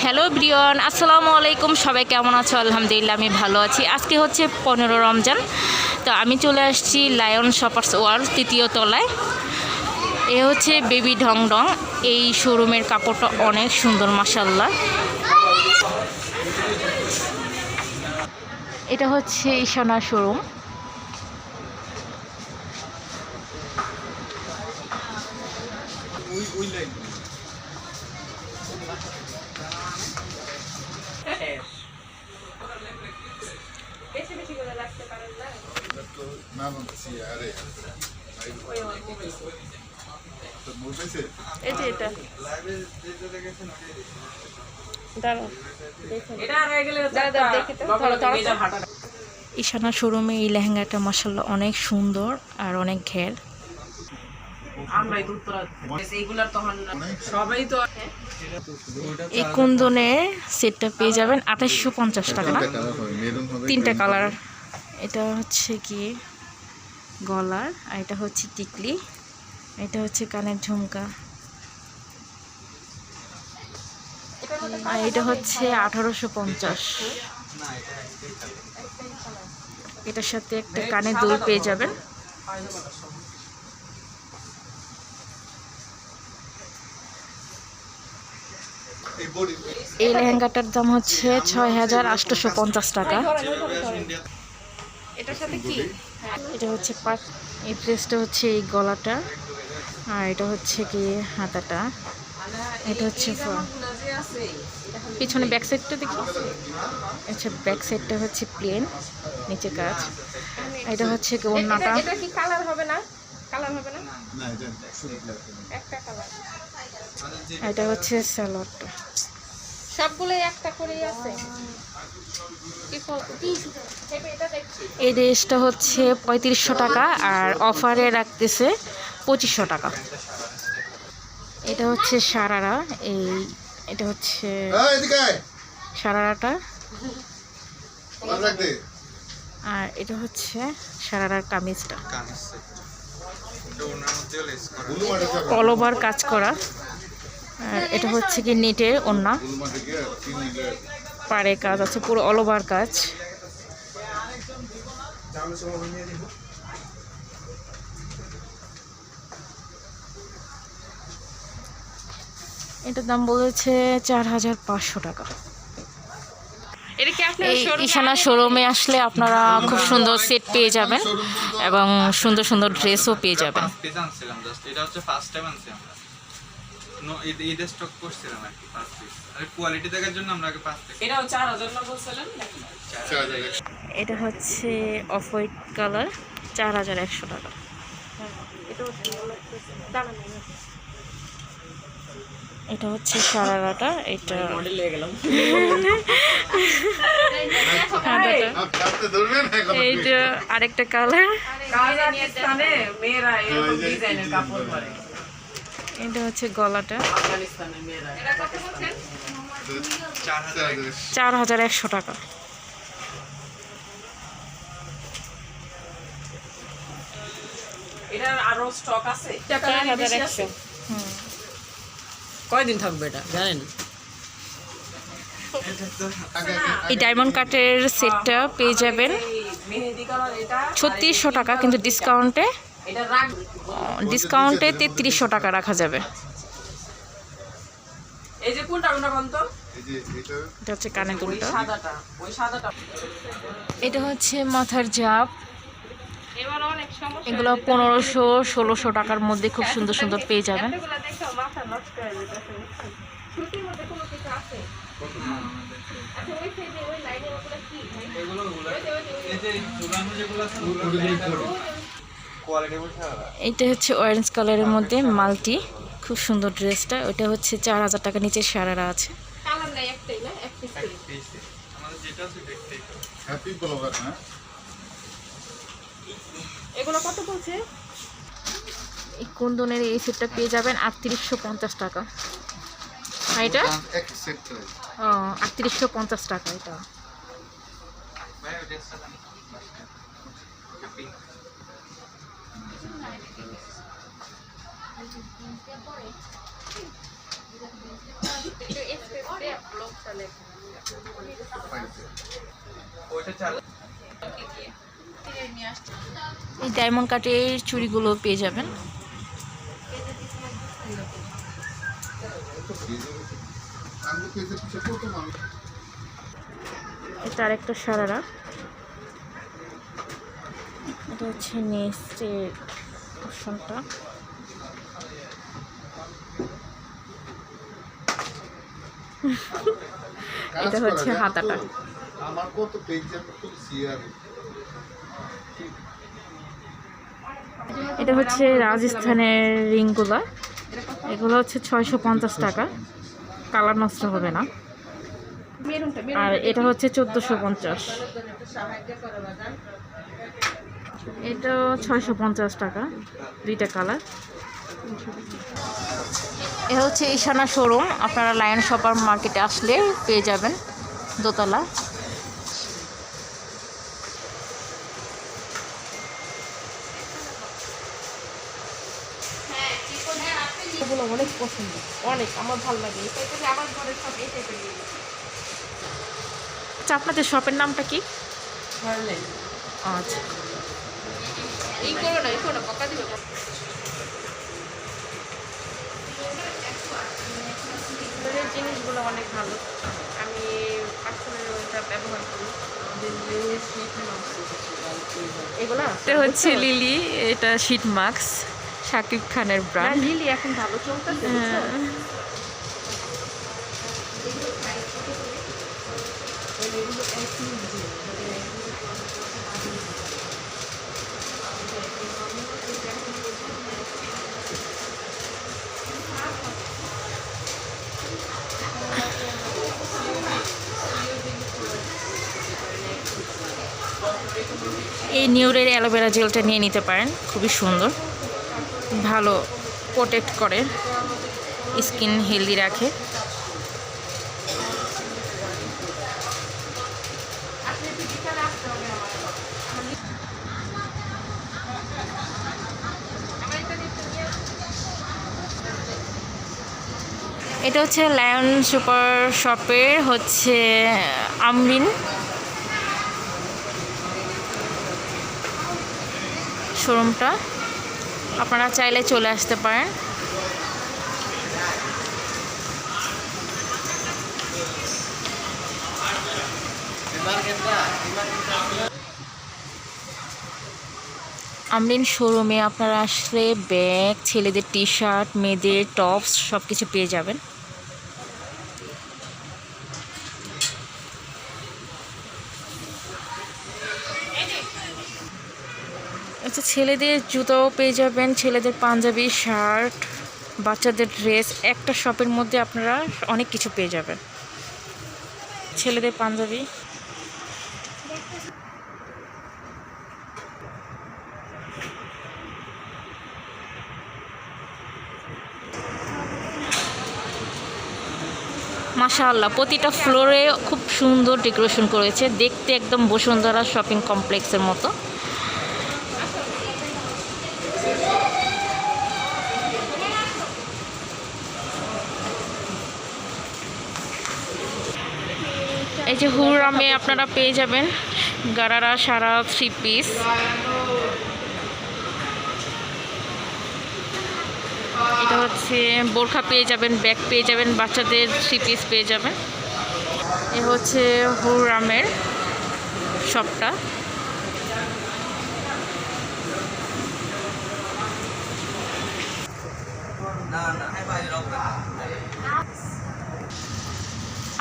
Hello Brian, আসসালামু আলাইকুম। সবাই কেমন আছো? আলহামদুলিল্লাহ আমি ভালো আছি। আজকে হচ্ছে 15 রমজান। তো আমি চলে আসছি লায়ন শপার্স ওয়ার্ল্ড 3য় তলায়। এ হচ্ছে বেবি ঢং ঢং। এই শোরুমের কাপড়টা অনেক সুন্দর মাশাআল্লাহ। এটা হচ্ছে ঈশানা শোরুম। ঈশানা শোরুমে এই লেহেঙ্গাটা মাশাআল্লাহ অনেক সুন্দর আর অনেক ঘের। এই কুন্দনের সেটটা পেয়ে যাবেন 2850 টাকা না, 3টা কালার। এটা হচ্ছে কি গলার, আর এটা হচ্ছে টিকলি, এটা হচ্ছে কানের ঝুমকা, আর এটা হচ্ছে 1850। এটার সাথে একটা কানের দুল পেয়ে যাবেন। এই লেহেঙ্গাটার দাম হচ্ছে 6850 টাকা। এটার সাথে কি এটা হচ্ছে পাট। এই ড্রেসটা হচ্ছে এই গলাটা, আর এটা হচ্ছে কি হাতাটা, এটা হচ্ছে পিছনে ব্যাক সাইডটা দেখি। আচ্ছা, ব্যাক সাইডটা হচ্ছে প্লেন, নিচে কাজ। এটা হচ্ছে কি ওড়নাটা। এটা কি কালার হবে না? কালার হবে না, না এটা শুধু একটা কালার। এটা হচ্ছে সালোয়ারটা। সবগুলোই একটা করেই আছে। এই ড্রেসটা হচ্ছে 3500 টাকা, আর অফারে রাখতেছে 2500 টাকা। এটা হচ্ছে সারারা। এটা হচ্ছে সারারাটা, আর এটা হচ্ছে সারারার কামিজটা। অল ওভার কাজ করা, আর এটা হচ্ছে কি নেটের ওড়না, পাড়ে কাজ আছে, পুরো অল ওভার কাজ। এটার দাম বলেছে 4500 টাকা। এই ঈশানা শোরুমে আসলে আপনারা খুব সুন্দর সেট পেয়ে যাবেন এবং সুন্দর সুন্দর ড্রেসও পেয়ে যাবেন। এটা হচ্ছে অফ হোয়াইট কালার, 4100 টাকা। এটা হচ্ছে সারারাটা, এটা এইটা আরেকটা কালার। এটা হচ্ছে গলাটা, 4100 টাকা। এটার আরো স্টক আছে, 4100। কয়দিন থাকবে এটা জানেন? এই ডায়মন্ড কাটের সেটটা পেয়ে যাবেন 3600 টাকা, কিন্তু ডিসকাউন্টে 3300 টাকা রাখা যাবে। এই যে কোনটা কোনটা কোন তো? এটা হচ্ছে কানের দুলটা, সাদাটা, ওই সাদাটা। এটা হচ্ছে মাথার জাপ। এগুলো 1500-1600 টাকার মধ্যে খুব সুন্দর সুন্দর পেয়ে যাবেন। এটা হচ্ছে অরেঞ্জ কালারের মধ্যে মাল্টি, খুব সুন্দর ড্রেসটা। ওইটা হচ্ছে 4000 টাকা, নিচে সারারা আছে। এগুলো কত বলছে? এই কুন্দনের এই সেটটা পেয়ে যাবেন 3850 টাকা। এটা 3850 টাকা। এটা এই ডায়মন্ড কাটের চুড়িগুলো পেয়ে যাবেন। এটা আরেকটা সারারা, এটা হচ্ছে নেক্সটের অপশনটা। এটা হচ্ছে হাতাটা। এটা হচ্ছে রাজস্থানের রিংগুলা, এগুলো হচ্ছে 650 টাকা, কালার নষ্ট হবে না। আর এটা হচ্ছে 1450, এটা 650 টাকা, দুইটা কালার। এ হচ্ছে ঈশানা শোরুম, আপনারা লায়ন সুপার মার্কেটে আসলে পেয়ে যাবেন, দোতলা। এগুলো অনেক পছন্দ, অনেক আমার ভালো লাগে। আমার ঘরের সব এই টাইপের। আচ্ছা, আপনাদের শপের নামটা কি? আচ্ছা, এই করো না, এই করো না, পকা দিবে। জিনিসগুলো অনেক ভালো, আমি পার্সোনালি ওইটা ব্যবহার করি। এগুলা এটা হচ্ছে লিলি, এটা শীট মাস্ক, শাকিব খানের ব্র্যান্ড। লিলি এখন ভালো চলতেছে। এই নিউরের অ্যালোভেরা জেলটা নিয়ে নিতে পারেন, খুবই সুন্দর, ভালো প্রোটেক্ট করে, স্কিন হেলদি রাখে। এটা হচ্ছে লায়ন সুপার শপের হচ্ছে আমরিন শোরুমটা, আপনারা চাইলে চলে আসতে পারেন। আমরিন শোরুমে আপনারা আসলে ব্যাগ, ছেলেদের টি শার্ট, মেয়েদের টপস সব কিছু পেয়ে যাবেন। আচ্ছা, ছেলেদের জুতাও পেয়ে যাবেন, ছেলেদের পাঞ্জাবি, শার্ট, বাচ্চাদের ড্রেস, একটা শপের মধ্যে আপনারা অনেক কিছু পেয়ে যাবেন। ছেলেদের পাঞ্জাবি, মাশাআল্লাহ, প্রতিটা ফ্লোরে খুব সুন্দর ডেকোরেশন করেছে, দেখতে একদম বসুন্ধরা শপিং কমপ্লেক্সের মতো। এই যে হুরামে আপনারা পেয়ে যাবেন গারারা সারা 3 পিস, এটা হচ্ছে বোরখা পেয়ে যাবেন, ব্যাগ পেয়ে যাবেন, বাচ্চাদের 3 পিস পেয়ে যাবেন। এ হচ্ছে হুরামের শপটা।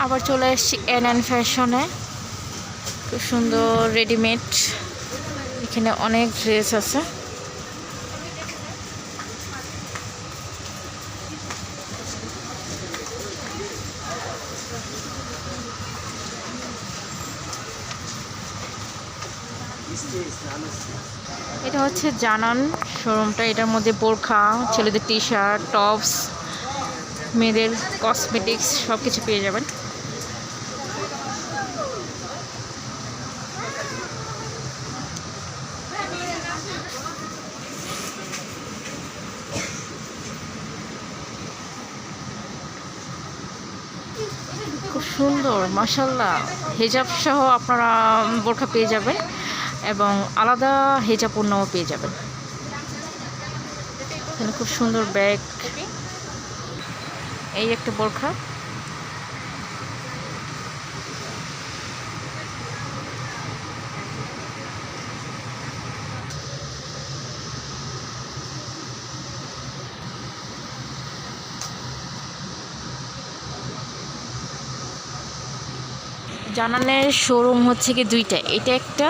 আবার চলে এসেছি এন ফ্যাশনে, খুব সুন্দর রেডিমেড, এখানে অনেক ড্রেস আছে। এটা হচ্ছে জানান শোরুমটা, এটার মধ্যে বোরখা, ছেলেদের টি শার্ট, টপস, মেয়েদের কসমেটিক্স সব কিছু পেয়ে যাবেন। খুব সুন্দর মাশাআল্লাহ। হিজাব সহ আপনারা বোরখা পেয়ে যাবেন এবং আলাদা হিজাব ওড়নাও পেয়ে যাবেন। এখানে খুব সুন্দর ব্যাগ, এই একটা বোরখা। জানানের শোরুম হচ্ছে কি দুইটা, এটা একটা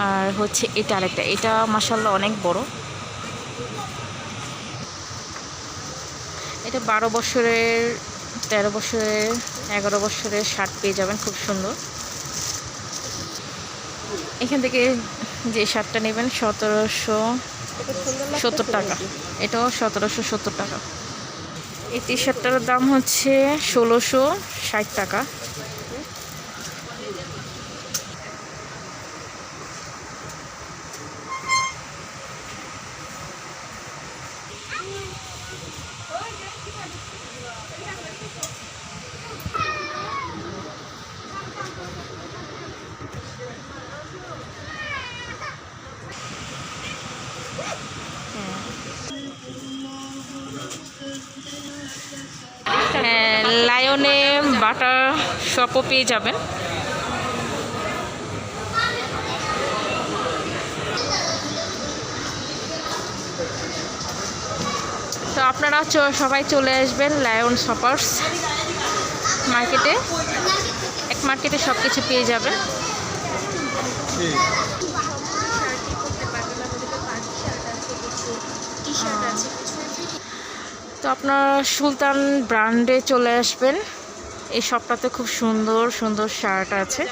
আর হচ্ছে এটা আরেকটা। এটা মাশাআল্লাহ অনেক বড়। এটা 12 বছরের, 13 বছরের, 11 বছরের শার্ট পেয়ে যাবেন, খুব সুন্দর। এখান থেকে যে শার্টটা নেবেন 1770 টাকা, এটাও 1770 টাকা। এই টি শার্টটার দাম হচ্ছে 1660 টাকা। লায়নে বাটার শপও পেয়ে যাবেন। তো আপনারা সবাই চলে আসবেন লায়ন শপার্স মার্কেটে। এক মার্কেটে সব কিছু পেয়ে যাবেন। তো আপনারা সুলতান ব্র্যান্ডে চলে আসবেন। এই শপটাতে খুব সুন্দর সুন্দর শার্ট আছে।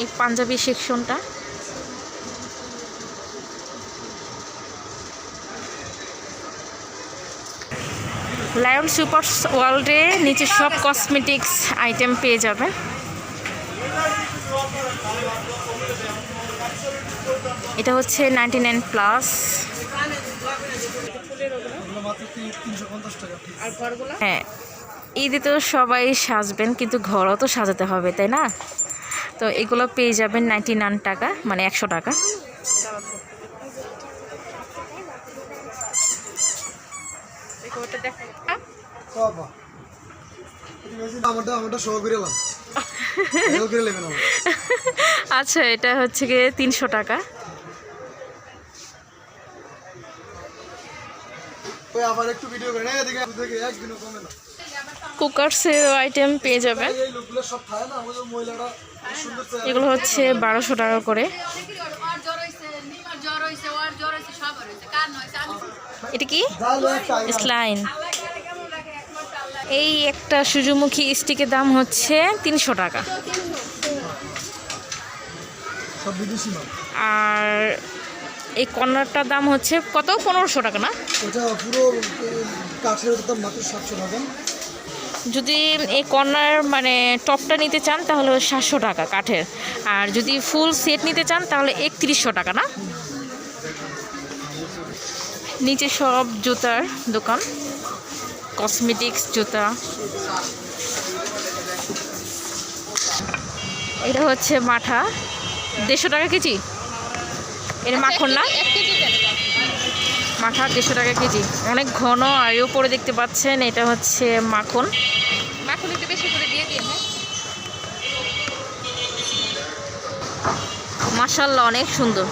এই পাঞ্জাবি সেকশনটা, লায়ন সুপার ওয়ার্ল্ডে নিচে সব কসমেটিক্স আইটেম পেয়ে যাবেন। এটা হচ্ছে 99+। হ্যাঁ, ঈদে তো সবাই সাজবেন, কিন্তু ঘরও তো সাজাতে হবে, তাই না? তো এগুলো পেয়ে যাবেন 99 টাকা, মানে 100 টাকা। আচ্ছা, এটা হচ্ছে গিয়ে 300 টাকা। কুকার্সের আইটেম পেয়ে যাবেন। এগুলো হচ্ছে 1200 টাকা করে। এটা কি স্লাইন। এই একটা সূর্যমুখী স্টিকের দাম হচ্ছে 300 টাকা। আর এই কর্নারটার দাম হচ্ছে কত? 1500 টাকা না? যদি এই কর্নার মানে টপটা নিতে চান তাহলে 700 টাকা কাঠের। আর যদি ফুল সেট নিতে চান তাহলে 3100 টাকা না? নিচে সব জুতার দোকান, কসমেটিক্স জুতা। এটা হচ্ছে মাঠা, 150 টাকা কেজি। এটা মাখন না? মাঠা 150 টাকা কেজি, অনেক ঘন। আর এর উপরে দেখতে পাচ্ছেন এটা হচ্ছে মাখন। মাখন একটু বেশি করে দিয়ে দিন। মাশাআল্লাহ অনেক সুন্দর।